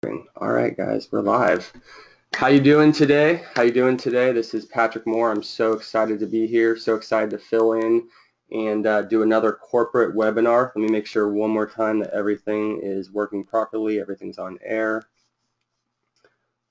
All right, guys, we're live. How you doing today? How you doing today? This is Patrick Moore. I'm so excited to be here. So excited to fill in and do another corporate webinar. Let me make sure one more time that everything is working properly. Everything's on air.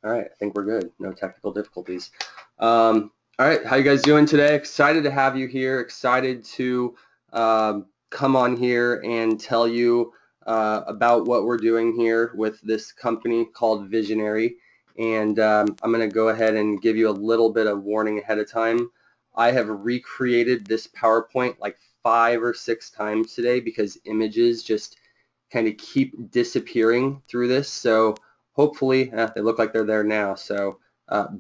All right, I think we're good. No technical difficulties. All right, how you guys doing today? Excited to have you here. Excited to come on here and tell you about what we're doing here with this company called Visionary. And I'm going to go ahead and give you a little bit of warning ahead of time. I have recreated this PowerPoint like 5 or 6 times today because images just kind of keep disappearing through this. So hopefully, they look like they're there now. So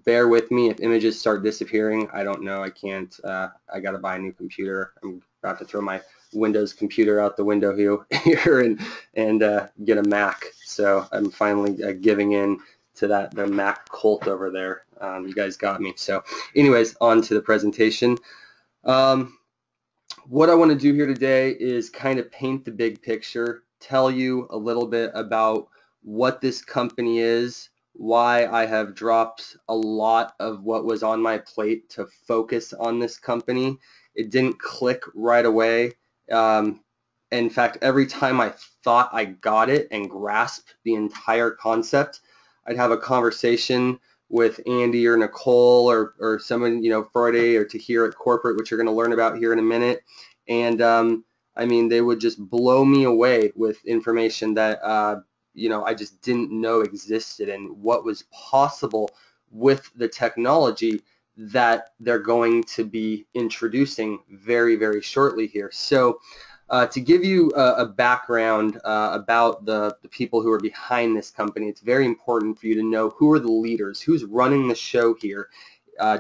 bear with me if images start disappearing. I don't know. I can't. I got to buy a new computer. I'm about to throw my Windows computer out the window here and get a Mac. So I'm finally giving in to the Mac cult over there. You guys got me. So anyways, on to the presentation. What I want to do here today is kind of paint the big picture, tell you a little bit about what this company is, why I have dropped a lot of what was on my plate to focus on this company. It didn't click right away. In fact, every time I thought I got it and grasped the entire concept, I'd have a conversation with Andy or Nicole or someone, Friday or Tahir at corporate, which you're going to learn about here in a minute. And I mean, they would just blow me away with information that, I just didn't know existed and what was possible with the technology that they're going to be introducing very, very shortly here. So to give you a background about the people who are behind this company, it's very important for you to know who are the leaders, who's running the show here.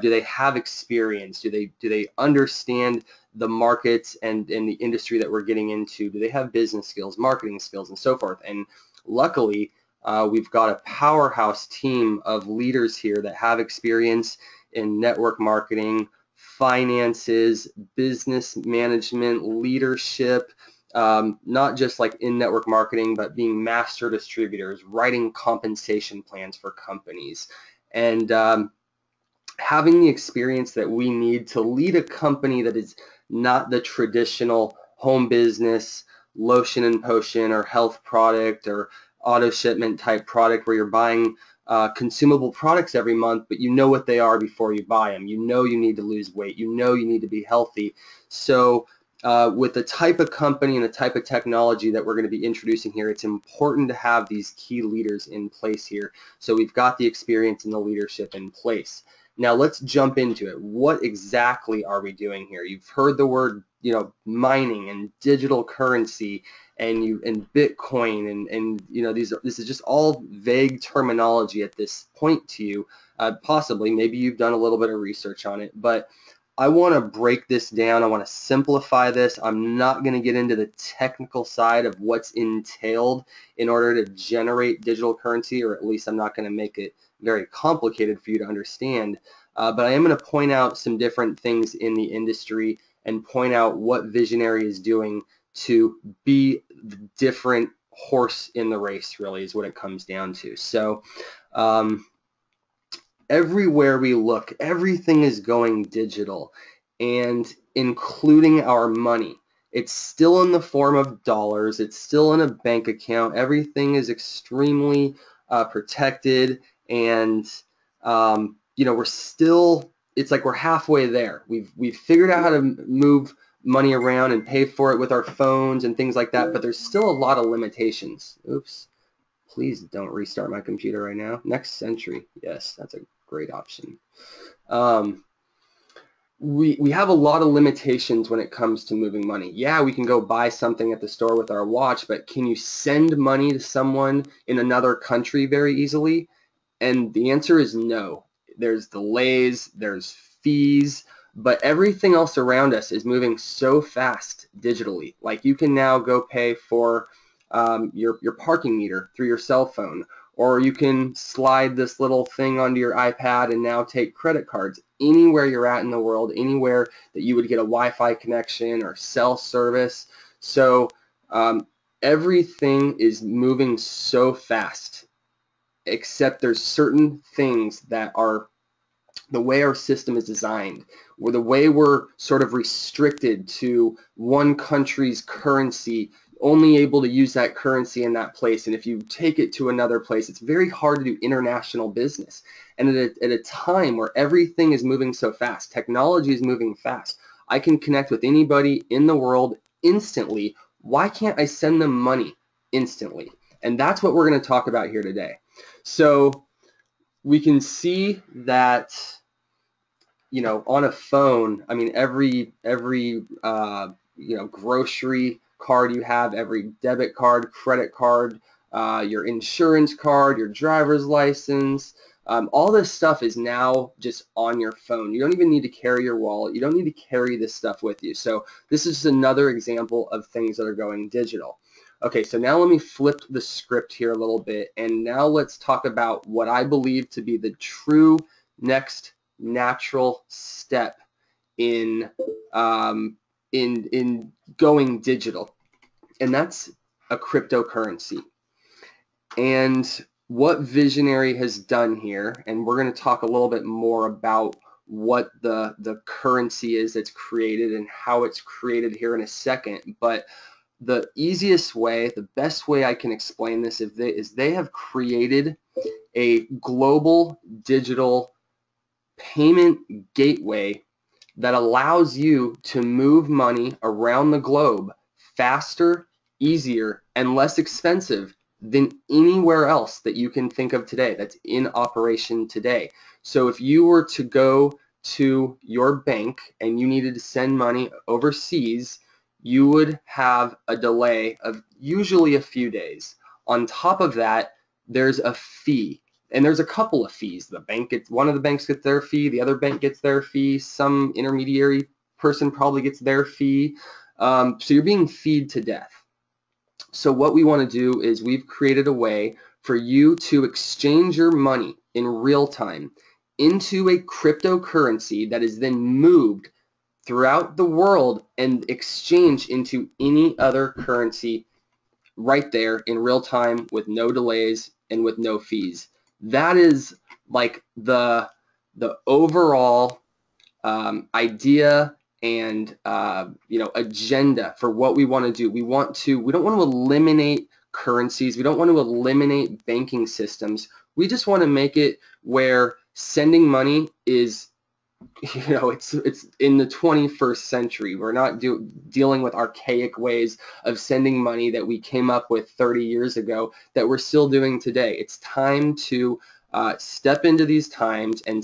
Do they have experience? Do they understand the markets and the industry that we're getting into? Do they have business skills, marketing skills, and so forth? And luckily, we've got a powerhouse team of leaders here that have experience in network marketing, finances, business management, leadership, not just like in network marketing, but being master distributors, writing compensation plans for companies, and having the experience that we need to lead a company that is not the traditional home business, lotion and potion, or health product, or auto shipment type product where you're buying consumable products every month, but you know what they are before you buy them. You know you need to lose weight. You know you need to be healthy. So with the type of company and the type of technology that we're going to be introducing here, it's important to have these key leaders in place here. So we've got the experience and the leadership in place. Now let's jump into it. What exactly are we doing here? You've heard the word, mining and digital currency and Bitcoin and this is just all vague terminology at this point to you. Possibly, maybe you've done a little bit of research on it, but I want to break this down. I want to simplify this. I'm not going to get into the technical side of what's entailed in order to generate digital currency, or at least I'm not going to make it very complicated for you to understand. But I am going to point out some different things in the industry and point out what Visionary is doing to be the different horse in the race, really, is what it comes down to. So everywhere we look, everything is going digital, and including our money. It's still in the form of dollars. It's still in a bank account. Everything is extremely protected, and we're still. It's like we're halfway there. We've figured out how to move money around and pay for it with our phones and things like that, but there's still a lot of limitations. Oops. Please don't restart my computer right now. Next century. Yes, that's a great option. We have a lot of limitations when it comes to moving money. Yeah, we can go buy something at the store with our watch, but can you send money to someone in another country very easily? And the answer is no. There's delays, there's fees, but everything else around us is moving so fast digitally. Like you can now go pay for your parking meter through your cell phone, or you can slide this little thing onto your iPad and now take credit cards anywhere you're at in the world, anywhere that you would get a Wi-Fi connection or cell service. So everything is moving so fast except there's certain things that are the way our system is designed, or the way we're sort of restricted to one country's currency, only able to use that currency in that place. And if you take it to another place, it's very hard to do international business. And at a time where everything is moving so fast, technology is moving fast, I can connect with anybody in the world instantly. Why can't I send them money instantly? And that's what we're going to talk about here today. So we can see that, you know, on a phone, I mean, every grocery card you have, every debit card, credit card, your insurance card, your driver's license, all this stuff is now just on your phone. You don't even need to carry your wallet. You don't need to carry this stuff with you. So this is another example of things that are going digital. Okay, so now let me flip the script here a little bit, and now let's talk about what I believe to be the true next natural step in going digital, and that's a cryptocurrency. And what Visionary has done here, and we're going to talk a little bit more about what the currency is that's created and how it's created here in a second, but the easiest way, the best way I can explain this is they have created a global digital payment gateway that allows you to move money around the globe faster, easier, and less expensive than anywhere else that you can think of today that's in operation today. So if you were to go to your bank and you needed to send money overseas, you would have a delay of usually a few days. On top of that, there's a fee. And there's a couple of fees. One of the banks gets their fee, the other bank gets their fee, some intermediary person probably gets their fee. So you're being feed to death. So what we want to do is we've created a way for you to exchange your money in real time into a cryptocurrency that is then moved throughout the world and exchanged into any other currency right there in real time with no delays and with no fees. That is like the overall idea and agenda for what we want to do. We don't want to eliminate currencies. We don't want to eliminate banking systems. We just want to make it where sending money is, it's in the 21st century. We're not dealing with archaic ways of sending money that we came up with 30 years ago that we're still doing today. It's time to step into these times and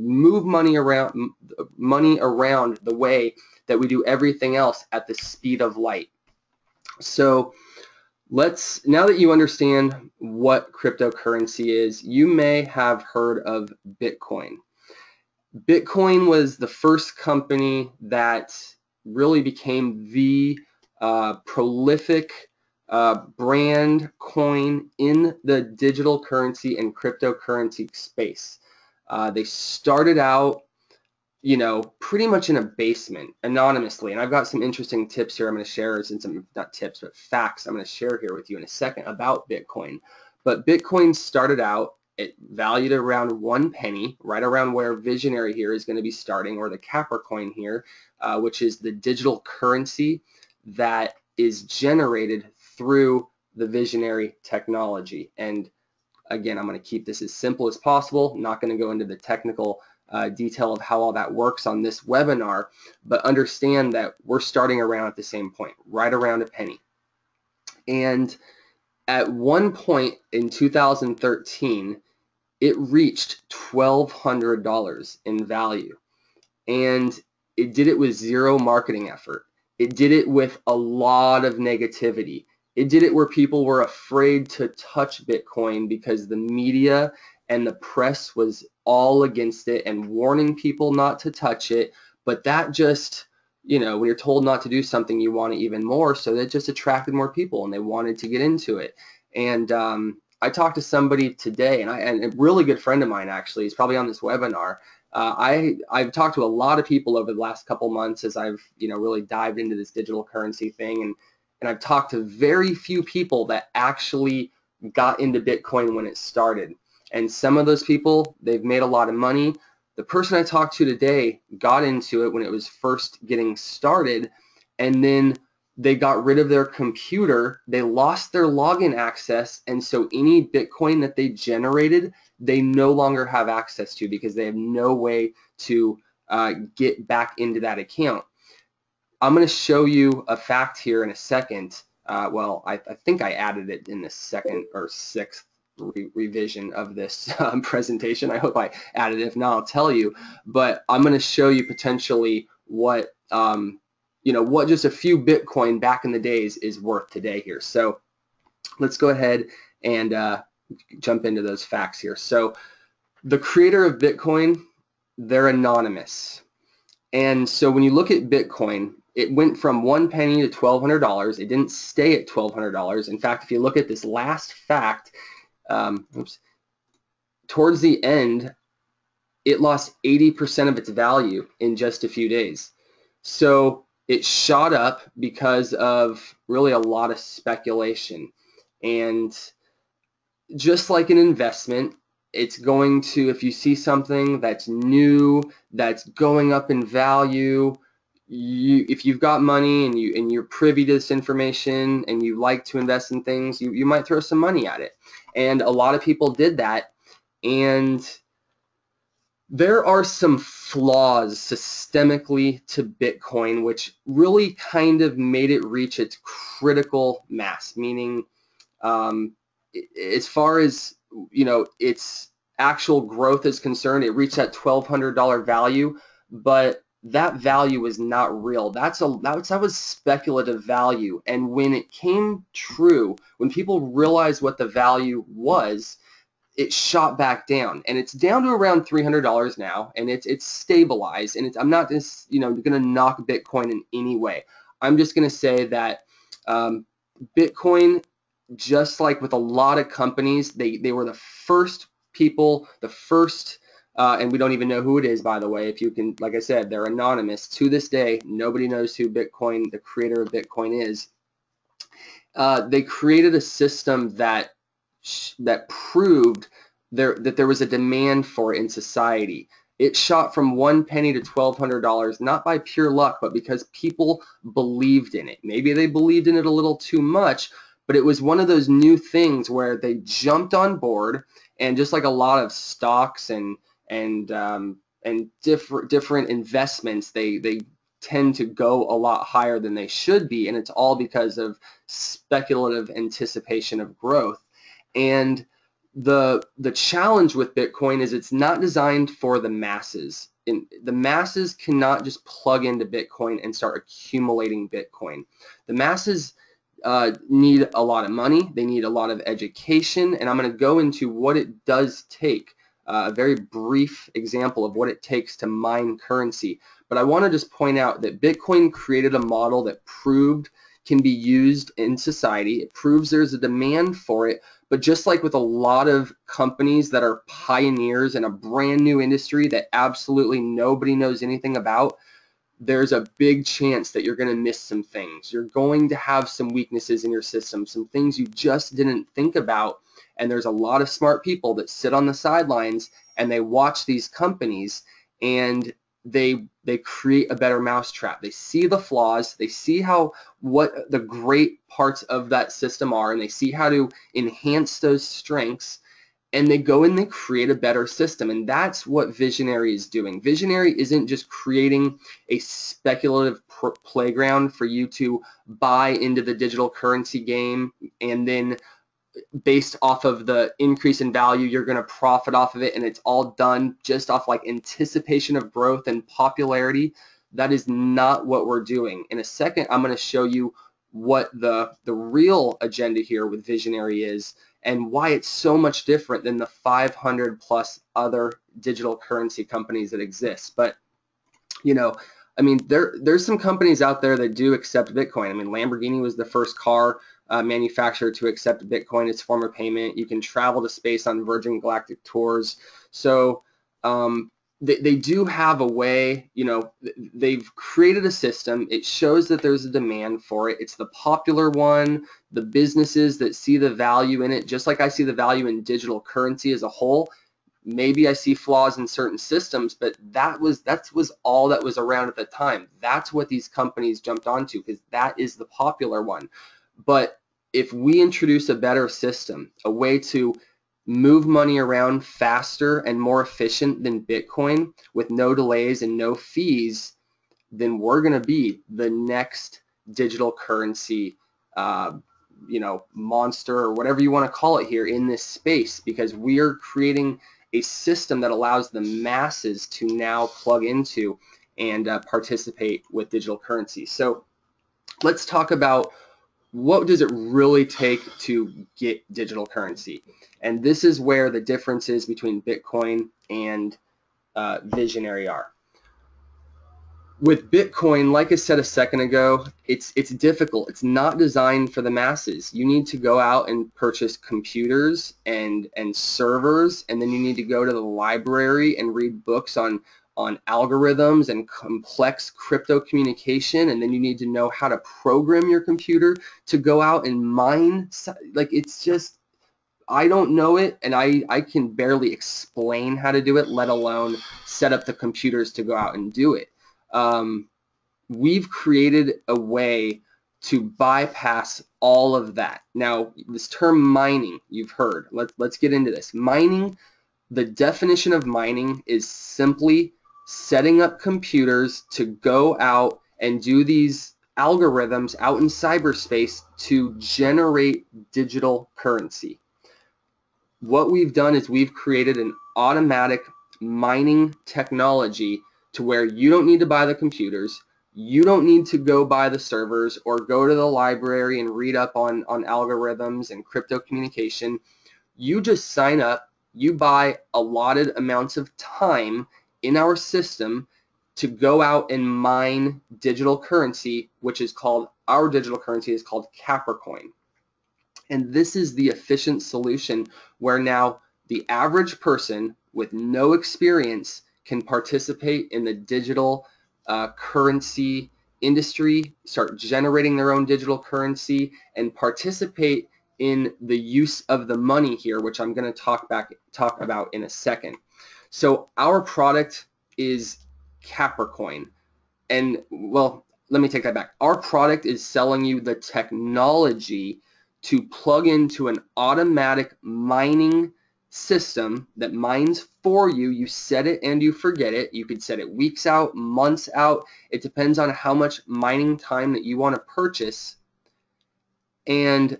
move money around the way that we do everything else at the speed of light. So now that you understand what cryptocurrency is, you may have heard of Bitcoin. Bitcoin was the first company that really became the prolific brand coin in the digital currency and cryptocurrency space. They started out, pretty much in a basement, anonymously. And I've got some interesting tips here I'm going to share, not tips, but facts I'm going to share here with you in a second about Bitcoin. But Bitcoin started out, it valued around 1 penny, right around where Visionary here is going to be starting, or the Capricoin here, which is the digital currency that is generated through the Visionary technology. And again, I'm going to keep this as simple as possible. I'm not going to go into the technical detail of how all that works on this webinar, but understand that we're starting around at the same point, right around a penny. And at one point in 2013, it reached $1,200 in value, and it did it with zero marketing effort. It did it with a lot of negativity. It did it where people were afraid to touch Bitcoin because the media and the press was all against it and warning people not to touch it. But that just, when you're told not to do something, you want it even more. So that just attracted more people and they wanted to get into it. And I talked to somebody today, and a really good friend of mine, actually, he's probably on this webinar. I've talked to a lot of people over the last couple months as I've really dived into this digital currency thing, and I've talked to very few people that actually got into Bitcoin when it started. And some of those people, they've made a lot of money. The person I talked to today got into it when it was first getting started, and then they got rid of their computer, they lost their login access, and so any Bitcoin that they generated, they no longer have access to because they have no way to get back into that account. I'm going to show you a fact here in a second. Well, I think I added it in the second or sixth revision of this presentation. I hope I added it. If not, I'll tell you. But I'm going to show you potentially what what just a few Bitcoin back in the days is worth today here. So let's go ahead and jump into those facts here. So the creator of Bitcoin, they're anonymous. And so when you look at Bitcoin, it went from 1 penny to $1,200. It didn't stay at $1,200. In fact, if you look at this last fact, towards the end, it lost 80% of its value in just a few days. So it shot up because of really a lot of speculation. And just like an investment, it's going to, if you see something that's new, that's going up in value, if you've got money and you're privy to this information and you like to invest in things, you might throw some money at it. And a lot of people did that. And there are some flaws systemically to Bitcoin, which really kind of made it reach its critical mass, meaning as far as its actual growth is concerned, it reached that $1,200 value, but that value was not real. That was speculative value. And when it came true, when people realized what the value was, it shot back down, and it's down to around $300 now, and it's stabilized. And I'm not just going to knock Bitcoin in any way. I'm just going to say that Bitcoin, just like with a lot of companies, they were the first people, and we don't even know who it is, by the way. If you can, like I said, they're anonymous. To this day, nobody knows who Bitcoin, the creator of Bitcoin, is. They created a system that proved that there was a demand for it in society. It shot from 1 penny to $1,200, not by pure luck, but because people believed in it. Maybe they believed in it a little too much, but it was one of those new things where they jumped on board, and just like a lot of stocks and different investments, they tend to go a lot higher than they should be, and it's all because of speculative anticipation of growth. And the challenge with Bitcoin is it's not designed for the masses. The masses cannot just plug into Bitcoin and start accumulating Bitcoin. The masses need a lot of money. They need a lot of education, and I'm going to go into what it does take, a very brief example of what it takes to mine currency. But I want to just point out that Bitcoin created a model that proved can be used in society. It proves there's a demand for it. But just like with a lot of companies that are pioneers in a brand new industry that absolutely nobody knows anything about, there's a big chance that you're going to miss some things. You're going to have some weaknesses in your system, some things you just didn't think about. And there's a lot of smart people that sit on the sidelines and they watch these companies, and they create a better mousetrap. They see the flaws, they see what the great parts of that system are, and they see how to enhance those strengths, and they go and they create a better system. And that's what Visionary is doing. Visionary isn't just creating a speculative playground for you to buy into the digital currency game, and then based off of the increase in value, you're going to profit off of it, and it's all done just off like anticipation of growth and popularity. That is not what we're doing. In a second, I'm going to show you what the real agenda here with Visionary is, and why it's so much different than the 500 plus other digital currency companies that exist. But I mean, there's some companies out there that do accept Bitcoin. I mean, Lamborghini was the first car manufacturer to accept Bitcoin as form of payment. You can travel to space on Virgin Galactic tours. So they do have a way, they've created a system. It shows that there's a demand for it. It's the popular one. The businesses that see the value in it, just like I see the value in digital currency as a whole. Maybe I see flaws in certain systems, but that was all that was around at the time. That's what these companies jumped onto, because that is the popular one. But if we introduce a better system, a way to move money around faster and more efficient than Bitcoin with no delays and no fees, then we're going to be the next digital currency, monster, or whatever you want to call it here in this space, because we are creating a system that allows the masses to now plug into and participate with digital currency. So let's talk about, what does it really take to get digital currency? And this is where the differences between Bitcoin and Visionary are. With Bitcoin, like I said a second ago, it's difficult. It's not designed for the masses. You need to go out and purchase computers and servers, and then you need to go to the library and read books on algorithms and complex crypto communication, and then you need to know how to program your computer to go out and mine. Like, it's just, I don't know it, and I can barely explain how to do it, let alone set up the computers to go out and do it. We've created a way to bypass all of that. Now, this term mining, you've heard. Let's get into this. Mining, the definition of mining is simply setting up computers to go out and do these algorithms out in cyberspace to generate digital currency. What we've done is we've created an automatic mining technology to where you don't need to buy the computers, you don't need to go buy the servers or go to the library and read up on algorithms and crypto communication. You just sign up, you buy allotted amounts of time in our system to go out and mine digital currency, which is called, our digital currency is called Capricoin. And this is the efficient solution where now the average person with no experience can participate in the digital currency industry, start generating their own digital currency, and participate in the use of the money here, which I'm going to talk about in a second. So our product is Capricoin. And, well, let me take that back. Our product is selling you the technology to plug into an automatic mining system that mines for you. You set it and you forget it. You could set it weeks out, months out. It depends on how much mining time that you want to purchase. And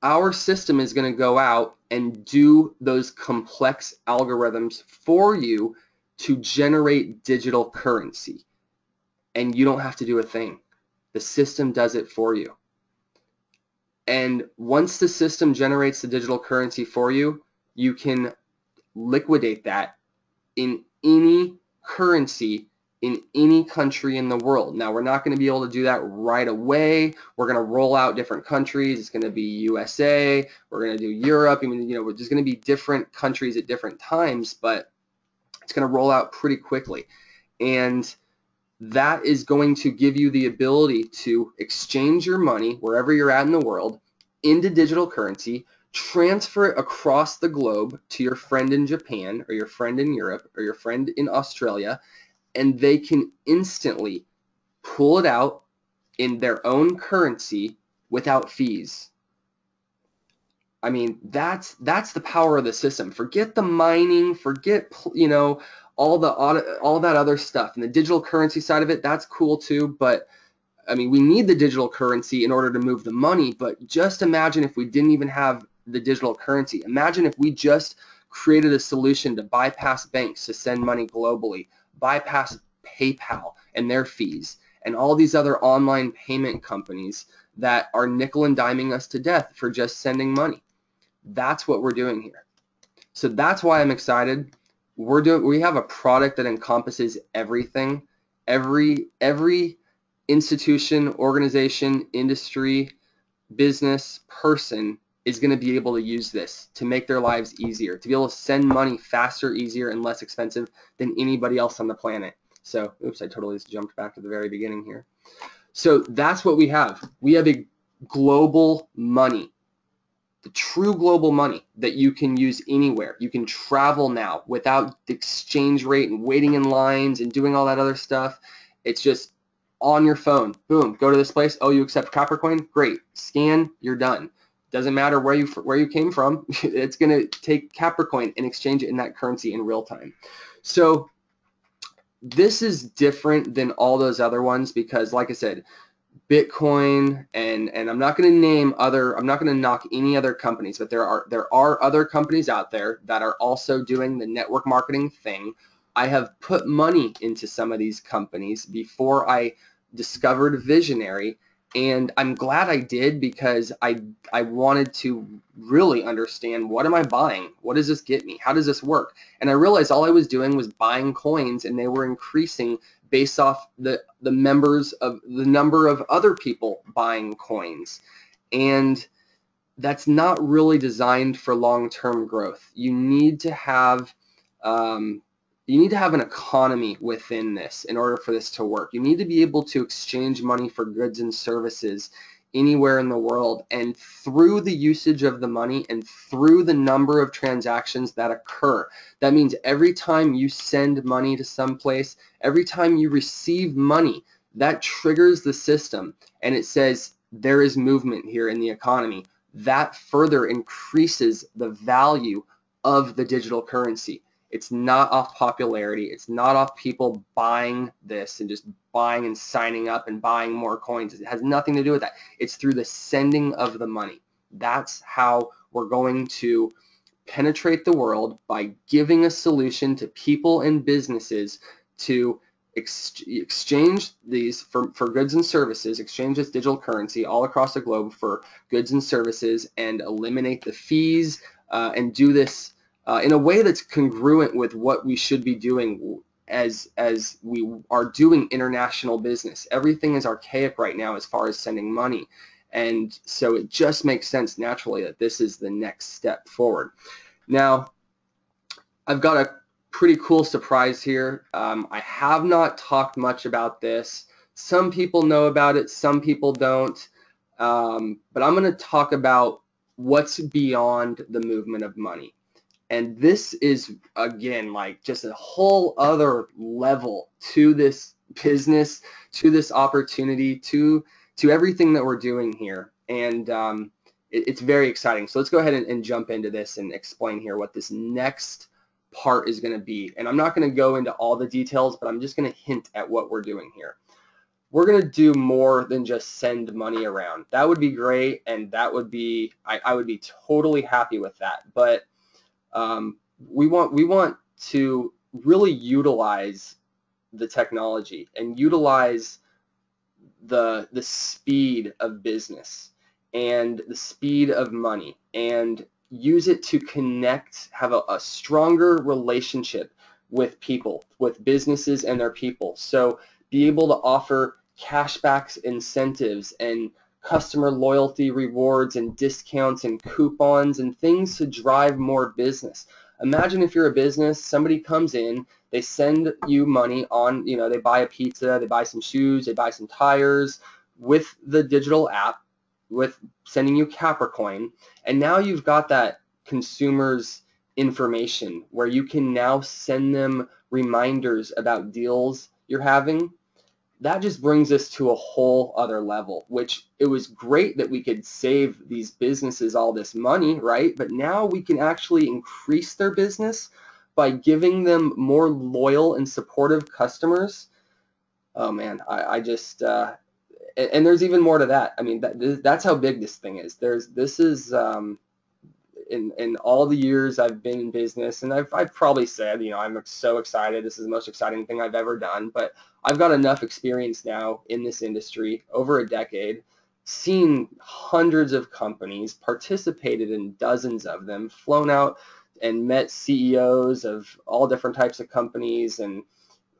our system is going to go out and do those complex algorithms for you to generate digital currency. And you don't have to do a thing. The system does it for you. And once the system generates the digital currency for you, you can liquidate that in any currency in any country in the world. Now, we're not going to be able to do that right away. We're going to roll out different countries. It's going to be USA. We're going to do Europe. I mean, there's going to be different countries at different times, but it's going to roll out pretty quickly. And that is going to give you the ability to exchange your money wherever you're at in the world into digital currency, transfer it across the globe to your friend in Japan or your friend in Europe or your friend in Australia, and they can instantly pull it out in their own currency without fees. I mean, that's the power of the system. Forget the mining, forget all that other stuff. And the digital currency side of it, that's cool too, but I mean, we need the digital currency in order to move the money, but just imagine if we didn't even have the digital currency. Imagine if we just created a solution to bypass banks to send money globally, bypass PayPal and their fees, and all these other online payment companies that are nickel and diming us to death for just sending money. That's what we're doing here. So that's why I'm excited. We have a product that encompasses everything. Every institution, organization, industry, business, person is going to be able to use this to make their lives easier, to be able to send money faster, easier, and less expensive than anybody else on the planet. So, oops, I totally just jumped back to the very beginning here. So that's what we have. We have a global money, the true global money that you can use anywhere. You can travel now without the exchange rate and waiting in lines and doing all that other stuff. It's just on your phone. Boom, go to this place. Oh, you accept Capricoin? Great. Scan, you're done. Doesn't matter where you came from. It's going to take Capricoin and exchange it in that currency in real time. So this is different than all those other ones because, like I said, Bitcoin and I'm not going to name other, I'm not going to knock any other companies, but there are other companies out there that are also doing the network marketing thing. I have put money into some of these companies before I discovered Visionary, and I'm glad I did because I wanted to really understand, what am I buying? What does this get me? How does this work? And I realized all I was doing was buying coins, and they were increasing based off the members of the number of other people buying coins. And that's not really designed for long-term growth. You need to have an economy within this in order for this to work. You need to be able to exchange money for goods and services anywhere in the world, and through the usage of the money and through the number of transactions that occur. That means every time you send money to someplace, every time you receive money, that triggers the system and it says there is movement here in the economy. That further increases the value of the digital currency. It's not off popularity. It's not off people buying this and just buying and signing up and buying more coins. It has nothing to do with that. It's through the sending of the money. That's how we're going to penetrate the world, by giving a solution to people and businesses to exchange these for goods and services, exchange this digital currency all across the globe for goods and services, and eliminate the fees and do this in a way that's congruent with what we should be doing as we are doing international business. Everything is archaic right now as far as sending money, and so it just makes sense naturally that this is the next step forward. Now, I've got a pretty cool surprise here. I have not talked much about this. Some people know about it, some people don't, but I'm going to talk about what's beyond the movement of money. And this is, again, like just a whole other level to this business, to this opportunity, to everything that we're doing here. And it's very exciting. So let's go ahead and jump into this and explain here what this next part is going to be. And I'm not going to go into all the details, but I'm just going to hint at what we're doing here. We're going to do more than just send money around. That would be great, and that would be, I would be totally happy with that. But we want to really utilize the technology and utilize the speed of business and the speed of money, and use it to connect, have a stronger relationship with people, with businesses and their people. So be able to offer cashbacks, incentives, and customer loyalty rewards and discounts and coupons and things to drive more business. Imagine if you're a business, somebody comes in, they send you money on, they buy a pizza, they buy some shoes, they buy some tires with the digital app, with sending you Capricoin, and now you've got that consumer's information where you can now send them reminders about deals you're having. That just brings us to a whole other level, which it was great that we could save these businesses all this money, right? But now we can actually increase their business by giving them more loyal and supportive customers. Oh man, I just, and there's even more to that. I mean, that's how big this thing is. This is, in all the years I've been in business, and I've probably said, I'm so excited. This is the most exciting thing I've ever done. But I've got enough experience now in this industry, over a decade, seen hundreds of companies, participated in dozens of them, flown out and met CEOs of all different types of companies, and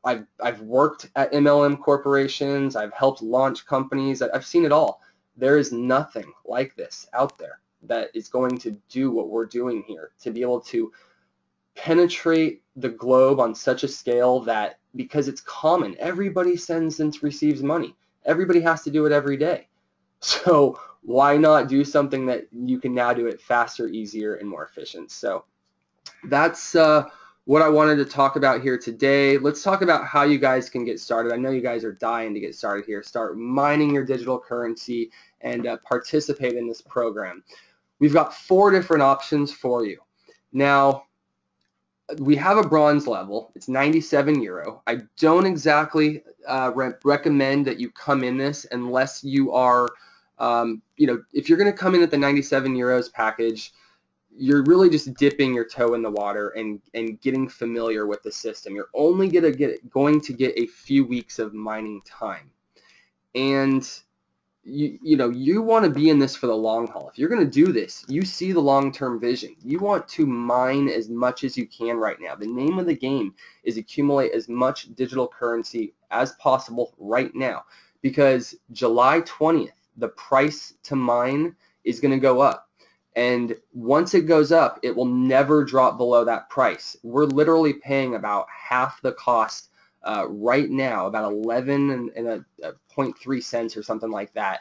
I've worked at MLM corporations. I've helped launch companies. I've seen it all. There is nothing like this out there. that is going to do what we're doing here, to be able to penetrate the globe on such a scale that, because it's common, everybody sends and receives money. Everybody has to do it every day. So why not do something that you can now do it faster, easier, and more efficient? So that's what I wanted to talk about here today. Let's talk about how you guys can get started. I know you guys are dying to get started here. Start mining your digital currency and participate in this program. We've got 4 different options for you. Now, we have a bronze level. It's 97 euro. I don't exactly recommend that you come in this unless you are, if you're going to come in at the 97 euros package, you're really just dipping your toe in the water and getting familiar with the system. You're only going to get a few weeks of mining time. And you want to be in this for the long haul. If you're going to do this, you see the long-term vision. You want to mine as much as you can right now. The name of the game is accumulate as much digital currency as possible right now, because July 20th, the price to mine is going to go up. And once it goes up, it will never drop below that price. We're literally paying about half the cost right now, about 11.3 cents or something like that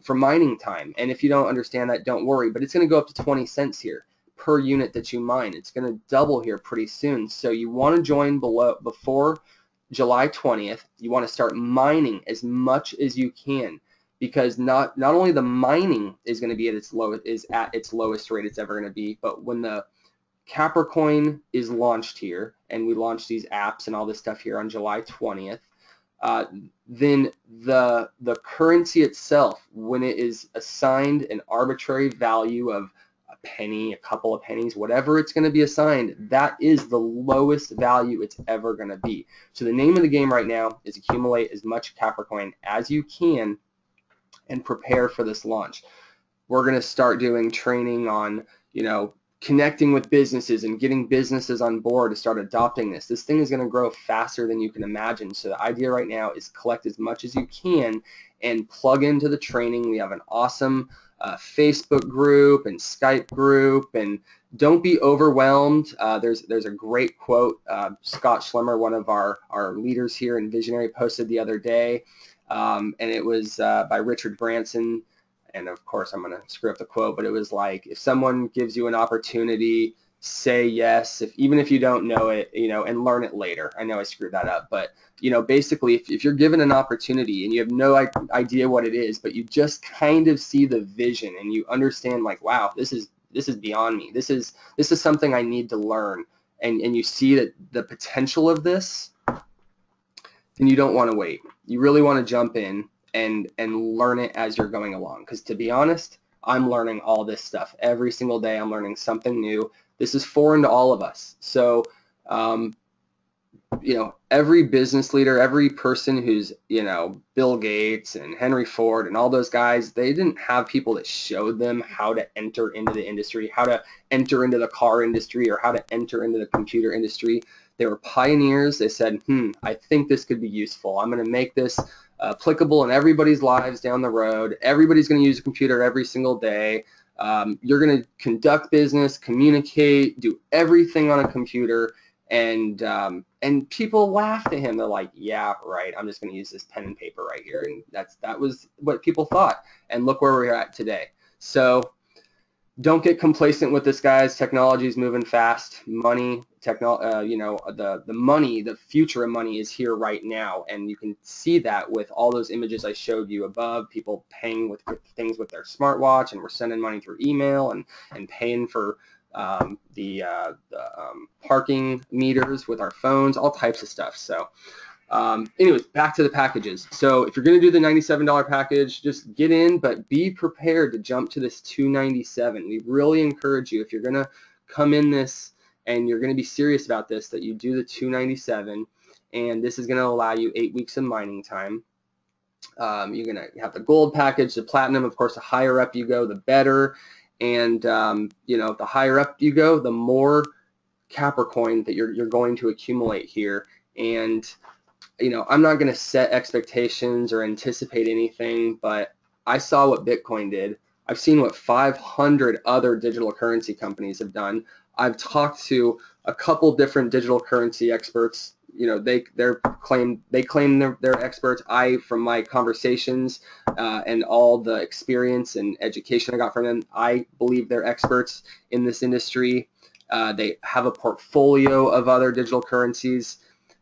for mining time. And if you don't understand that, don't worry, but it's going to go up to 20 cents here per unit that you mine. It's going to double here pretty soon. So you want to join before July 20th. You want to start mining as much as you can, because not only the mining is going to be at its lowest rate it's ever going to be, but when the Capricoin is launched here, and we launch these apps and all this stuff here on July 20th, then the currency itself, when it is assigned an arbitrary value of a penny, a couple of pennies, whatever it's going to be assigned, that is the lowest value it's ever going to be. So the name of the game right now is accumulate as much Capricoin as you can and prepare for this launch. We're going to start doing training on, connecting with businesses and getting businesses on board to start adopting this. This thing is going to grow faster than you can imagine. So the idea right now is collect as much as you can and plug into the training. We have an awesome Facebook group and Skype group, and don't be overwhelmed. There's a great quote Scott Schlemmer, one of our leaders here in Visionary, posted the other day, and it was by Richard Branson. And of course, I'm going to screw up the quote, but it was like, if someone gives you an opportunity, say yes, even if you don't know it, and learn it later. I know I screwed that up, but basically, if you're given an opportunity and you have no idea what it is, but you just kind of see the vision and you understand, like, wow, this is beyond me. This is something I need to learn, and you see that the potential of this, then you don't want to wait. You really want to jump in and learn it as you're going along. Because to be honest, I'm learning all this stuff every single day. I'm learning something new. This is foreign to all of us. So, every business leader, every person who's, Bill Gates and Henry Ford and all those guys, they didn't have people that showed them how to enter into the industry, how to enter into the car industry, or how to enter into the computer industry. They were pioneers. They said, I think this could be useful. I'm going to make this applicable in everybody's lives down the road. Everybody's going to use a computer every single day. You're going to conduct business, communicate, do everything on a computer, and people laughed at him. They're like, yeah, right, I'm just going to use this pen and paper right here. And that was what people thought. And look where we're at today. So don't get complacent with this, guys. Technology is moving fast. Money, the money, the future of money is here right now, and you can see that with all those images I showed you above. People paying with things with their smartwatch, and we're sending money through email and paying for the parking meters with our phones, all types of stuff. So anyways, back to the packages. So if you're going to do the $97 package, just get in, but be prepared to jump to this $297. We really encourage you, if you're going to come in this and you're going to be serious about this, that you do the $297, and this is going to allow you 8 weeks of mining time. You're going to have the gold package, the platinum. Of course, the higher up you go, the better. And the higher up you go, the more Capricoin that you're going to accumulate here. And I'm not going to set expectations or anticipate anything, but I saw what Bitcoin did. I've seen what 500 other digital currency companies have done. I've talked to a couple different digital currency experts. You know, they claim they're experts. From my conversations and all the experience and education I got from them, I believe they're experts in this industry. They have a portfolio of other digital currencies.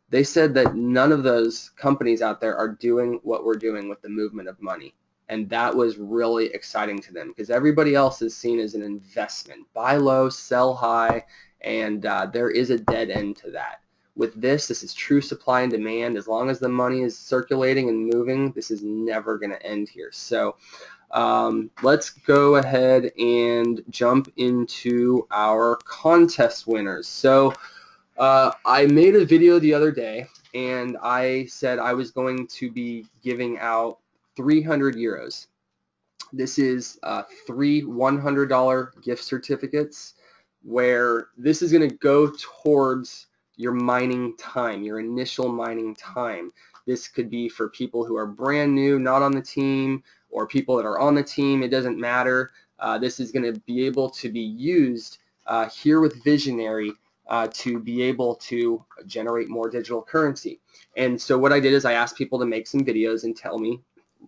They said that none of those companies out there are doing what we're doing with the movement of money. And that was really exciting to them because everybody else is seen as an investment. Buy low, sell high, and there is a dead end to that. With this is true supply and demand. As long as the money is circulating and moving, this is never going to end here. So let's go ahead and jump into our contest winners. So I made a video the other day, and I said I was going to be giving out 300 euros. This is 3 $100 gift certificates, where this is going to go towards your mining time, your initial mining time. This could be for people who are brand new, not on the team, or people that are on the team. It doesn't matter. This is going to be able to be used here with Visionary to be able to generate more digital currency. And so what I did is I asked people to make some videos and tell me,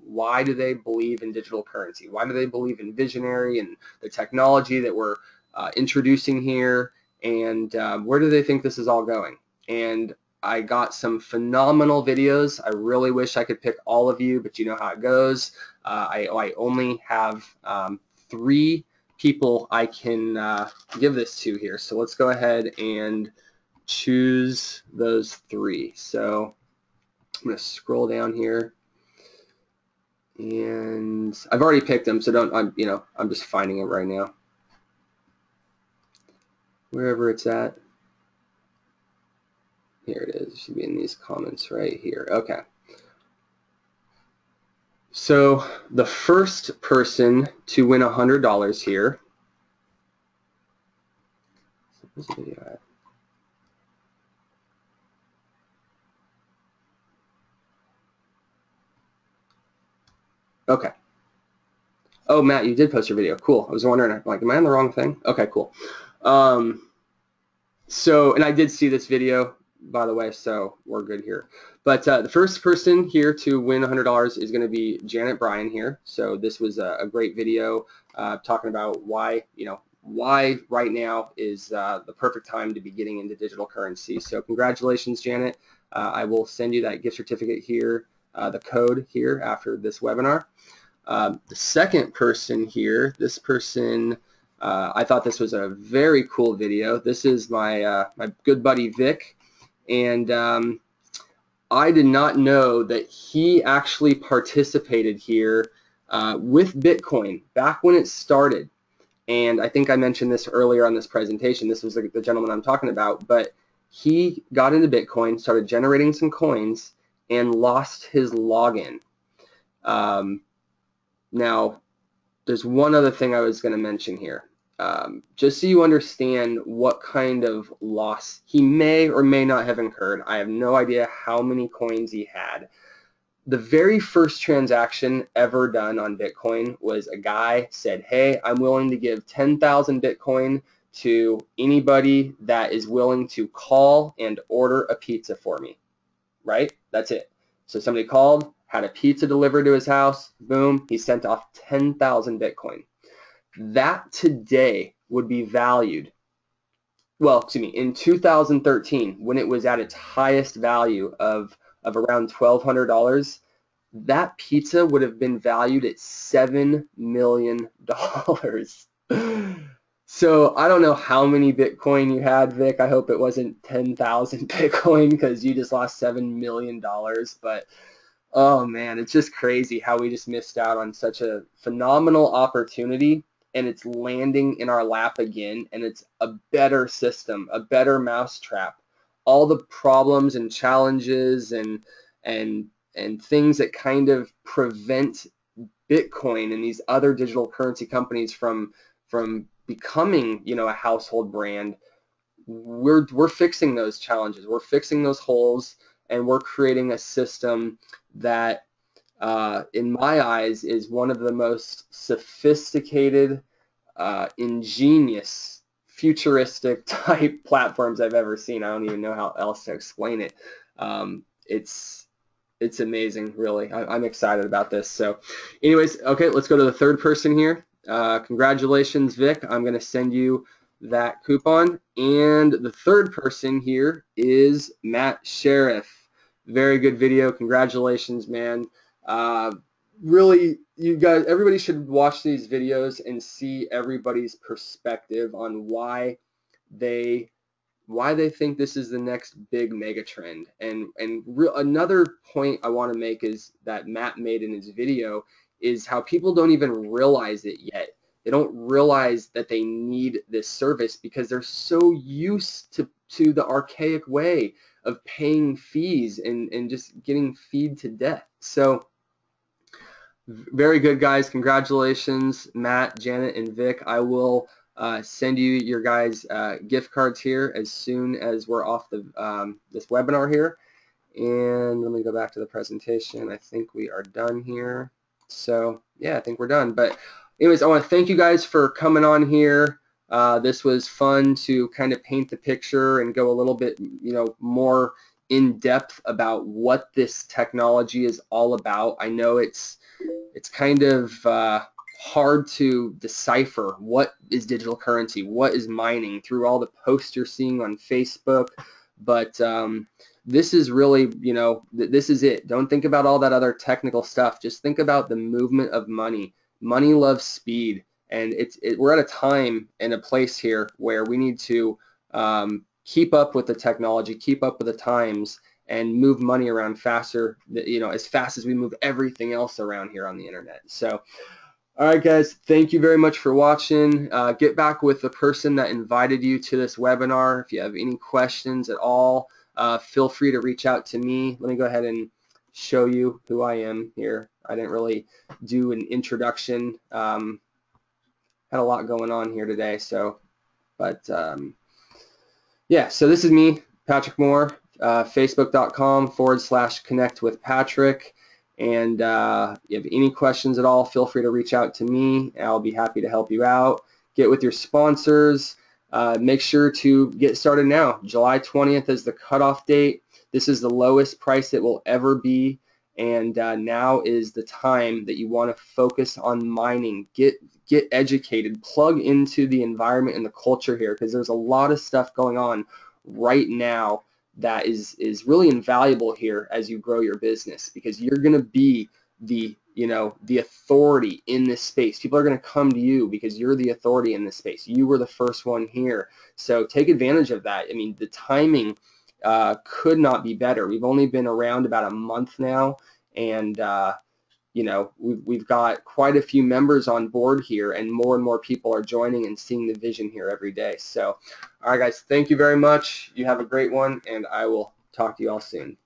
why do they believe in digital currency? Why do they believe in Visionary and the technology that we're introducing here? And where do they think this is all going? And I got some phenomenal videos. I really wish I could pick all of you, but you know how it goes. I only have 3 people I can give this to here. So let's go ahead and choose those 3. So I'm going to scroll down here. And I've already picked them, so I'm just finding it right now. Wherever it's at. Here it is. It should be in these comments right here. Okay. So the first person to win $100 here. Where's the video at? Okay. Oh, Matt, you did post your video. Cool. I was wondering, like, am I on the wrong thing? Okay, cool. So, and I did see this video, by the way, so we're good here. But the first person here to win $100 is going to be Janet Bryan here. So this was a great video talking about why right now is the perfect time to be getting into digital currency. So congratulations, Janet. I will send you that gift certificate here, the code here after this webinar. The second person here, this person, I thought this was a very cool video. This is my my good buddy Vic, and I did not know that he actually participated here with Bitcoin back when it started. And I think I mentioned this earlier on this presentation. This was the gentleman I'm talking about, but he got into Bitcoin, started generating some coins, and lost his login. Now, there's one other thing I was going to mention here. Just so you understand what kind of loss he may or may not have incurred. I have no idea how many coins he had. The very first transaction ever done on Bitcoin was a guy said, hey, I'm willing to give 10,000 Bitcoin to anybody that is willing to call and order a pizza for me, right? That's it. So somebody called, had a pizza delivered to his house, boom, he sent off 10,000 Bitcoin. That today would be valued, well, excuse me, in 2013, when it was at its highest value of around $1,200, that pizza would have been valued at $7 million. So I don't know how many Bitcoin you had, Vic. I hope it wasn't 10,000 Bitcoin because you just lost $7 million. But oh man, it's just crazy how we just missed out on such a phenomenal opportunity, and it's landing in our lap again, and it's a better system, a better mousetrap. All the problems and challenges and things that kind of prevent Bitcoin and these other digital currency companies from becoming, a household brand, we're fixing those challenges. We're fixing those holes, and we're creating a system that in my eyes, is one of the most sophisticated, ingenious, futuristic type platforms I've ever seen. I don't even know how else to explain it. It's amazing, really. I'm excited about this. So anyways, okay, let's go to the third person here. Congratulations, Vic. I'm going to send you that coupon. And the third person here is Matt Sheriff. Very good video. Congratulations, man. Really, you guys, everybody should watch these videos and see everybody's perspective on why they think this is the next big mega trend. And another point I want to make is that Matt made in his video is how people don't even realize it yet. They don't realize that they need this service because they're so used to the archaic way of paying fees and just getting feed to death. So very good, guys. Congratulations, Matt, Janet, and Vic. I will send you your guys' gift cards here as soon as we're off the this webinar here. And let me go back to the presentation. I think we are done here. So yeah, I think we're done. But anyways, I want to thank you guys for coming on here. This was fun to kind of paint the picture and go a little bit, more in depth about what this technology is all about. I know it's kind of hard to decipher what is digital currency, what is mining through all the posts you're seeing on Facebook, but this is really, this is it. Don't think about all that other technical stuff. Just think about the movement of money. Money loves speed, and we're at a time and a place here where we need to keep up with the technology, keep up with the times, and move money around faster, as fast as we move everything else around here on the internet. So, all right, guys, thank you very much for watching. Get back with the person that invited you to this webinar. If you have any questions at all, feel free to reach out to me. Let me go ahead and show you who I am here. I didn't really do an introduction. Had a lot going on here today, yeah, so this is me, Patrick Moore, facebook.com/connect with Patrick. And if you have any questions at all, feel free to reach out to me. I'll be happy to help you out. Get with your sponsors. Make sure to get started now. July 20th is the cutoff date. This is the lowest price it will ever be. And now is the time that you want to focus on mining. Get educated. Plug into the environment and the culture here, because there's a lot of stuff going on right now that is really invaluable here as you grow your business, because you're going to be the authority in this space. People are going to come to you because you're the authority in this space. You were the first one here, so take advantage of that. I mean, the timing could not be better. We've only been around about a month now, and we've got quite a few members on board here, and more people are joining and seeing the vision here every day. So, all right, guys, thank you very much. You have a great one, and I will talk to you all soon.